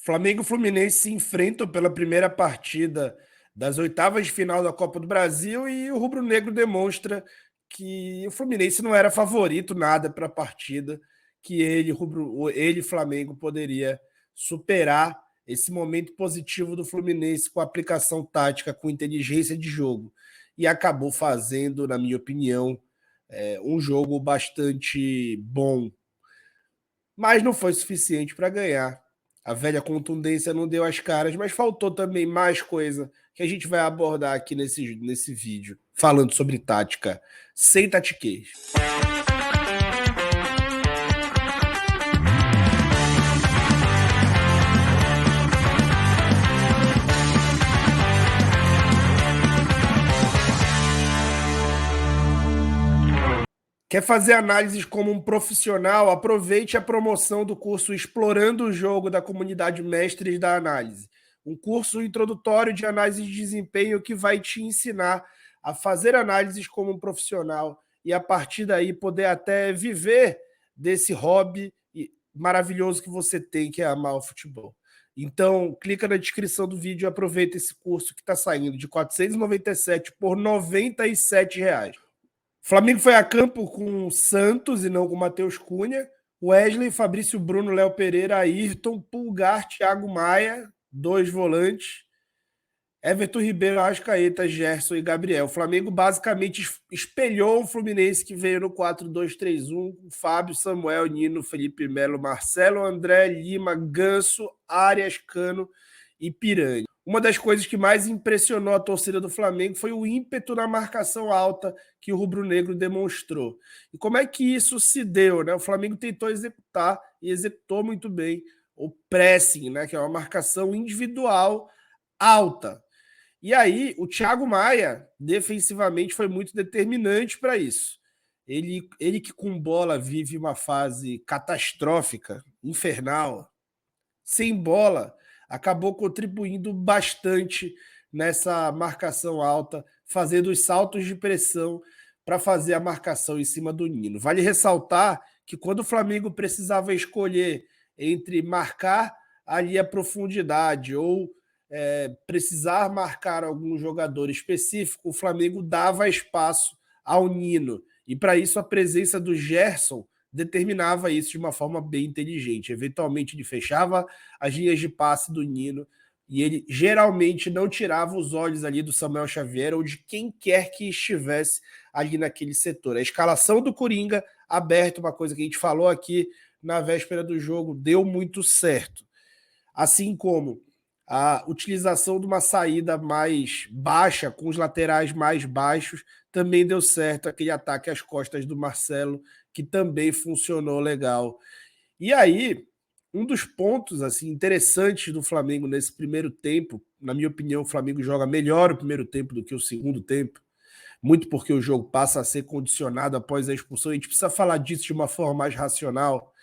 Flamengo e Fluminense se enfrentam pela primeira partida das oitavas de final da Copa do Brasil e o rubro-negro demonstra que o Fluminense não era favorito nada para a partida, que ele, Flamengo, poderia superar esse momento positivo do Fluminense com aplicação tática, com inteligência de jogo. E acabou fazendo, na minha opinião, um jogo bastante bom, mas não foi suficiente para ganhar. A velha contundência não deu as caras, mas faltou também mais coisa que a gente vai abordar aqui nesse vídeo, falando sobre tática, sem tatiquês. Quer fazer análises como um profissional? Aproveite a promoção do curso Explorando o Jogo da comunidade Mestres da Análise. Um curso introdutório de análise de desempenho que vai te ensinar a fazer análises como um profissional e, a partir daí, poder até viver desse hobby maravilhoso que você tem, que é amar o futebol. Então, clica na descrição do vídeo e aproveita esse curso que está saindo de R$ 497 por R$ 97. Flamengo foi a campo com o Santos e não com o Matheus Cunha. Wesley, Fabrício Bruno, Léo Pereira, Ayrton, Pulgar, Thiago Maia, 2 volantes. Everton Ribeiro, Arrascaeta, Gerson e Gabriel. O Flamengo basicamente espelhou o Fluminense que veio no 4-2-3-1, com Fábio, Samuel, Nino, Felipe Melo, Marcelo, André, Lima, Ganso, Arias, Cano e Pirani. Uma das coisas que mais impressionou a torcida do Flamengo foi o ímpeto na marcação alta que o rubro-negro demonstrou. E como é que isso se deu, né? O Flamengo tentou executar e executou muito bem o pressing, né? Que é uma marcação individual alta. E aí, o Thiago Maia, defensivamente, foi muito determinante para isso. Ele que com bola vive uma fase catastrófica, infernal, sem bola, acabou contribuindo bastante nessa marcação alta, fazendo os saltos de pressão para fazer a marcação em cima do Nino. Vale ressaltar que quando o Flamengo precisava escolher entre marcar ali a profundidade ou precisar marcar algum jogador específico, o Flamengo dava espaço ao Nino. E para isso a presença do Gerson determinava isso de uma forma bem inteligente. Eventualmente ele fechava as linhas de passe do Nino e ele geralmente não tirava os olhos ali do Samuel Xavier ou de quem quer que estivesse ali naquele setor. A escalação do Coringa aberta, uma coisa que a gente falou aqui na véspera do jogo, deu muito certo. Assim como a utilização de uma saída mais baixa, com os laterais mais baixos, também deu certo. Aquele ataque às costas do Marcelo, que também funcionou legal. E aí, um dos pontos assim interessantes do Flamengo nesse primeiro tempo, na minha opinião, o Flamengo joga melhor o primeiro tempo do que o segundo tempo, muito porque o jogo passa a ser condicionado após a expulsão. A gente precisa falar disso de uma forma mais racional.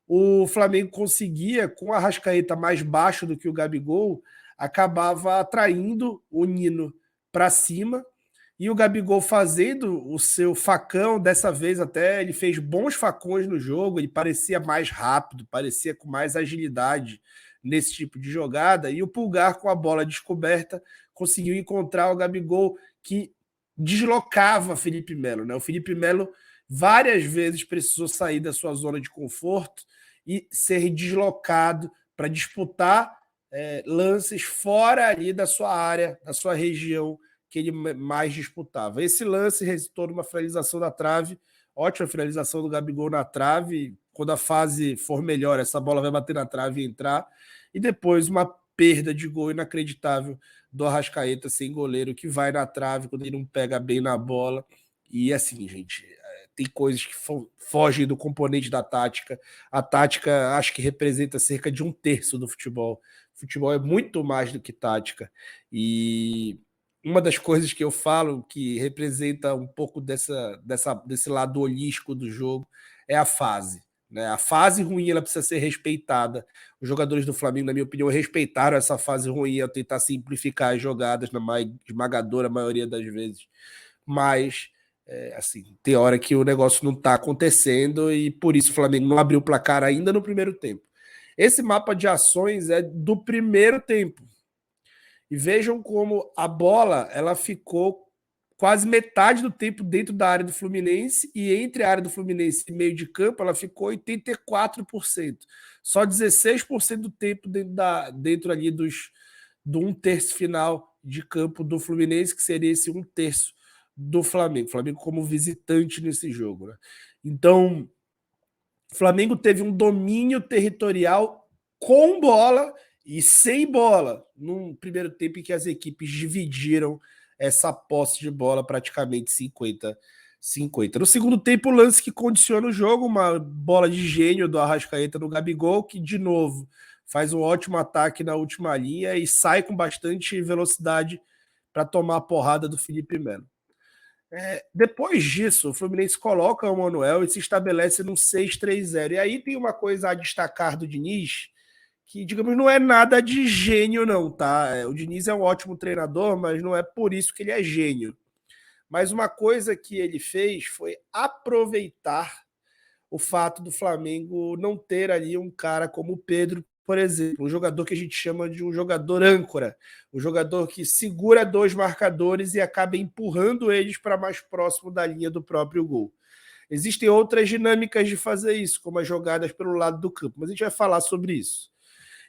O Flamengo conseguia, com a Arrascaeta mais baixo do que o Gabigol, acabava atraindo o Nino para cima, e o Gabigol fazendo o seu facão, dessa vez até ele fez bons facões no jogo, ele parecia mais rápido, parecia com mais agilidade nesse tipo de jogada, e o Pulgar, com a bola descoberta, conseguiu encontrar o Gabigol, que deslocava Felipe Melo, né? O Felipe Melo várias vezes precisou sair da sua zona de conforto e ser deslocado para disputar lances fora ali da sua área, da sua região que ele mais disputava. Esse lance resultou numa finalização da trave, ótima finalização do Gabigol na trave. Quando a fase for melhor, essa bola vai bater na trave e entrar. E depois uma perda de gol inacreditável do Arrascaeta sem goleiro, que vai na trave quando ele não pega bem na bola. E assim, gente, tem coisas que fogem do componente da tática. A tática acho que representa cerca de 1/3 do futebol. O futebol é muito mais do que tática. E uma das coisas que eu falo que representa um pouco desse lado holístico do jogo é a fase. Né? A fase ruim ela precisa ser respeitada. Os jogadores do Flamengo, na minha opinião, respeitaram essa fase ruim ao tentar simplificar as jogadas na esmagadora maioria das vezes. Mas assim, tem hora que o negócio não está acontecendo e por isso o Flamengo não abriu o placar ainda no primeiro tempo. Esse mapa de ações é do primeiro tempo. E vejam como a bola ela ficou quase metade do tempo dentro da área do Fluminense e entre a área do Fluminense e meio de campo ela ficou 84%. Só 16% do tempo dentro ali do um terço final de campo do Fluminense, que seria esse um terço do Flamengo. O Flamengo como visitante nesse jogo. Né? Então, o Flamengo teve um domínio territorial com bola e sem bola, num primeiro tempo em que as equipes dividiram essa posse de bola praticamente 50-50. No segundo tempo, o lance que condiciona o jogo, uma bola de gênio do Arrascaeta no Gabigol, que de novo faz um ótimo ataque na última linha e sai com bastante velocidade para tomar a porrada do Felipe Melo. Depois disso, o Fluminense coloca o Manuel e se estabelece num 6-3-0. E aí tem uma coisa a destacar do Diniz, que, digamos, não é nada de gênio, não, tá? O Diniz é um ótimo treinador, mas não é por isso que ele é gênio. Mas uma coisa que ele fez foi aproveitar o fato do Flamengo não ter ali um cara como o Pedro, por exemplo, um jogador que a gente chama de um jogador âncora, um jogador que segura dois marcadores e acaba empurrando eles para mais próximo da linha do próprio gol. Existem outras dinâmicas de fazer isso, como as jogadas pelo lado do campo, mas a gente vai falar sobre isso.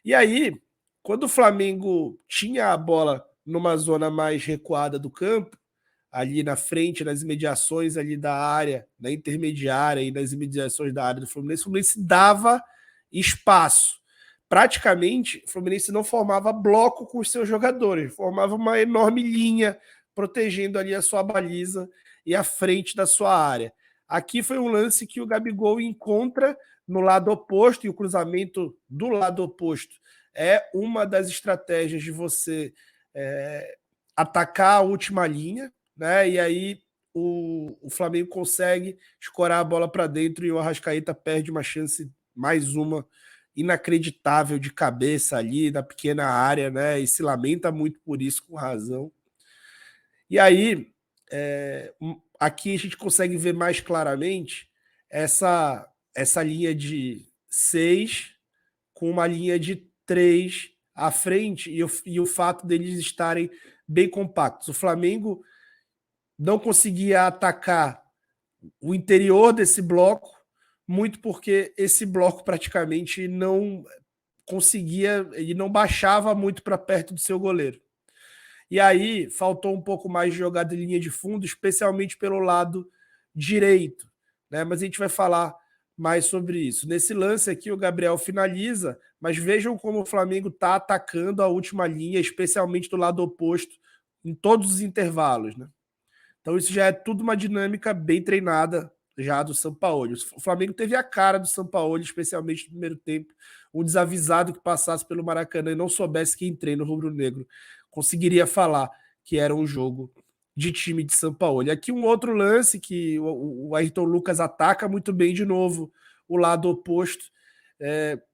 E aí, quando o Flamengo tinha a bola numa zona mais recuada do campo, ali na frente, nas imediações ali da área, na intermediária e nas imediações da área do Fluminense, o Fluminense dava espaço. Praticamente, o Fluminense não formava bloco com os seus jogadores, formava uma enorme linha protegendo ali a sua baliza e a frente da sua área. Aqui foi um lance que o Gabigol encontra no lado oposto, e o cruzamento do lado oposto é uma das estratégias de você atacar a última linha, né? E aí o Flamengo consegue escorar a bola para dentro e o Arrascaeta perde uma chance, mais uma, inacreditável de cabeça ali na pequena área, né? E se lamenta muito por isso, com razão. E aí, aqui a gente consegue ver mais claramente essa linha de 6 com uma linha de 3 à frente e o fato deles estarem bem compactos. O Flamengo não conseguia atacar o interior desse bloco, muito porque esse bloco praticamente não conseguia, ele não baixava muito para perto do seu goleiro. E aí faltou um pouco mais de jogada em linha de fundo, especialmente pelo lado direito, né? Mas a gente vai falar mais sobre isso. Nesse lance aqui, o Gabriel finaliza, mas vejam como o Flamengo está atacando a última linha, especialmente do lado oposto, em todos os intervalos, né? Então isso já é tudo uma dinâmica bem treinada já do Sampaoli. O Flamengo teve a cara do Sampaoli, especialmente no primeiro tempo. Um desavisado que passasse pelo Maracanã e não soubesse quem treina o rubro-negro conseguiria falar que era um jogo de time de Sampaoli. Aqui um outro lance que o Ayrton Lucas ataca muito bem de novo o lado oposto,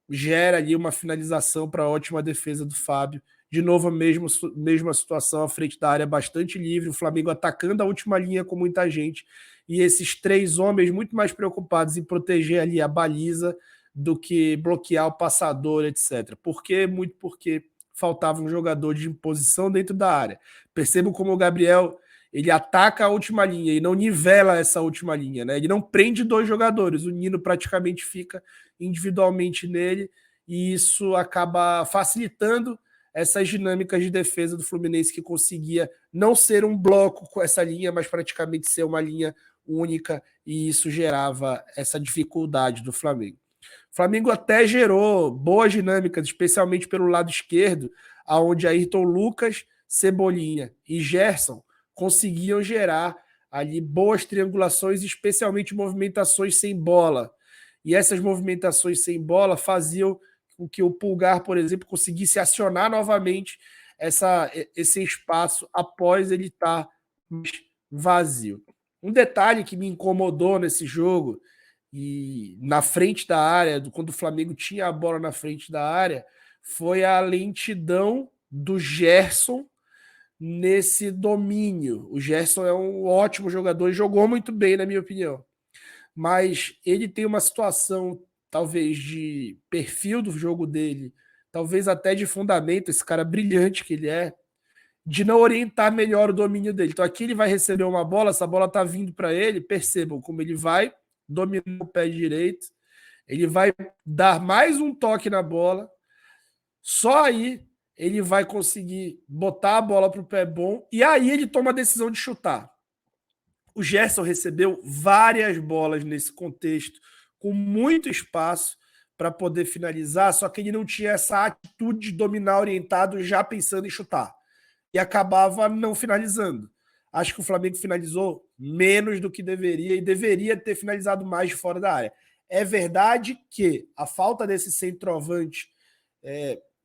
gera ali uma finalização para a ótima defesa do Fábio. De novo, a mesma situação à frente da área, bastante livre, o Flamengo atacando a última linha com muita gente, e esses três homens muito mais preocupados em proteger ali a baliza do que bloquear o passador, etc. Por quê? Muito porque faltava um jogador de imposição dentro da área. Percebam como o Gabriel ele ataca a última linha e não nivela essa última linha, né? Ele não prende dois jogadores, o Nino praticamente fica individualmente nele, e isso acaba facilitando essas dinâmicas de defesa do Fluminense, que conseguia não ser um bloco com essa linha, mas praticamente ser uma linha única, e isso gerava essa dificuldade do Flamengo. O Flamengo até gerou boas dinâmicas, especialmente pelo lado esquerdo, aonde Ayrton Lucas, Cebolinha e Gerson conseguiam gerar ali boas triangulações, especialmente movimentações sem bola. E essas movimentações sem bola faziam com que o Pulgar, por exemplo, conseguisse acionar novamente esse espaço após ele estar vazio. Um detalhe que me incomodou nesse jogo, e na frente da área, quando o Flamengo tinha a bola na frente da área, foi a lentidão do Gerson nesse domínio. O Gerson é um ótimo jogador e jogou muito bem, na minha opinião. Mas ele tem uma situação talvez de perfil do jogo dele, talvez até de fundamento, esse cara brilhante que ele é, de não orientar melhor o domínio dele. Então aqui ele vai receber uma bola, essa bola tá vindo para ele, percebam como ele vai dominar o pé direito, ele vai dar mais um toque na bola, só aí ele vai conseguir botar a bola para o pé bom e aí ele toma a decisão de chutar. O Gerson recebeu várias bolas nesse contexto, com muito espaço para poder finalizar, só que ele não tinha essa atitude de dominar orientado já pensando em chutar. E acabava não finalizando. Acho que o Flamengo finalizou menos do que deveria e deveria ter finalizado mais de fora da área. É verdade que a falta desse centroavante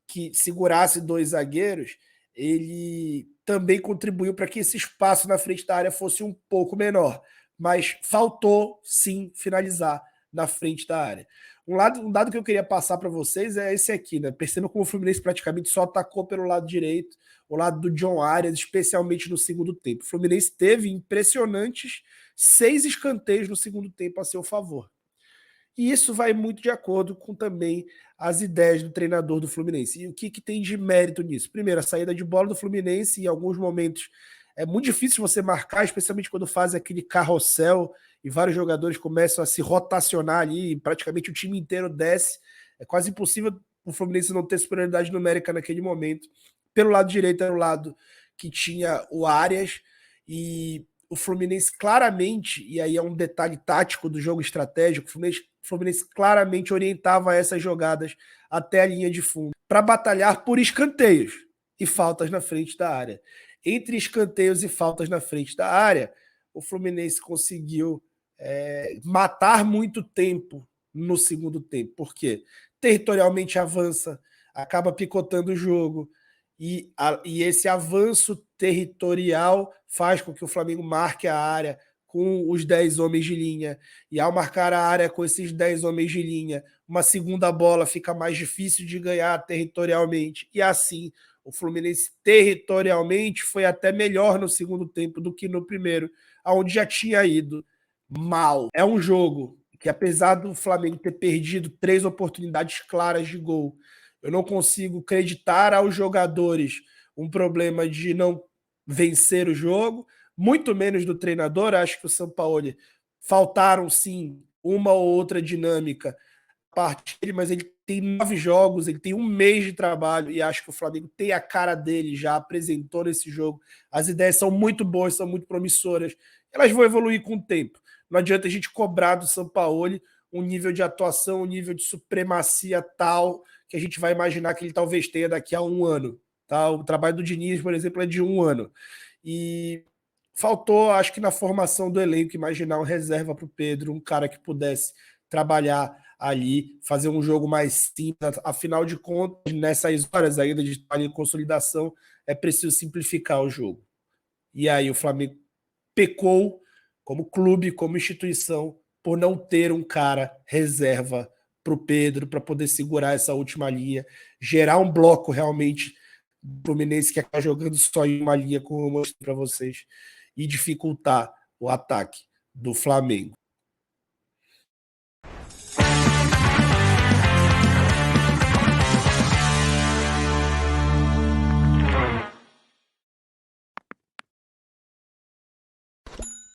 que segurasse dois zagueiros, ele também contribuiu para que esse espaço na frente da área fosse um pouco menor. Mas faltou, sim, finalizar na frente da área. Um dado que eu queria passar para vocês é esse aqui, né? Perceba como o Fluminense praticamente só atacou pelo lado direito, o lado do John Arias, especialmente no segundo tempo. O Fluminense teve impressionantes 6 escanteios no segundo tempo a seu favor. E isso vai muito de acordo com também as ideias do treinador do Fluminense. E o que tem de mérito nisso? Primeiro, a saída de bola do Fluminense, em alguns momentos, é muito difícil você marcar, especialmente quando faz aquele carrossel e vários jogadores começam a se rotacionar ali, e praticamente o time inteiro desce. É quase impossível o Fluminense não ter superioridade numérica naquele momento. Pelo lado direito era o lado que tinha o Arias, e o Fluminense claramente, e aí é um detalhe tático do jogo estratégico, o Fluminense claramente orientava essas jogadas até a linha de fundo para batalhar por escanteios e faltas na frente da área. Entre escanteios e faltas na frente da área, o Fluminense conseguiu matar muito tempo no segundo tempo. Por quê? Territorialmente avança, acaba picotando o jogo, e esse avanço territorial faz com que o Flamengo marque a área com os 10 homens de linha, e ao marcar a área com esses 10 homens de linha, uma segunda bola fica mais difícil de ganhar territorialmente, e assim o Fluminense territorialmente foi até melhor no segundo tempo do que no primeiro, onde já tinha ido mal. É um jogo que, apesar do Flamengo ter perdido 3 oportunidades claras de gol, eu não consigo acreditar aos jogadores um problema de não vencer o jogo, muito menos do treinador. Acho que o Sampaoli faltaram, sim, uma ou outra dinâmica a parte dele, mas ele tem 9 jogos, ele tem um mês de trabalho e acho que o Flamengo tem a cara dele, já apresentou nesse jogo. As ideias são muito boas, são muito promissoras. Elas vão evoluir com o tempo. Não adianta a gente cobrar do Sampaoli um nível de atuação, um nível de supremacia tal que a gente vai imaginar que ele talvez tenha daqui a um ano. Tá? O trabalho do Diniz, por exemplo, é de um ano. E faltou, acho que na formação do elenco, imaginar um reserva para o Pedro, um cara que pudesse trabalhar ali, fazer um jogo mais simples. Afinal de contas, nessas horas ainda de consolidação, é preciso simplificar o jogo. E aí o Flamengo pecou como clube, como instituição, por não ter um cara reserva para o Pedro, para poder segurar essa última linha, gerar um bloco realmente do Fluminense que está jogando só em uma linha, como eu mostrei para vocês, e dificultar o ataque do Flamengo.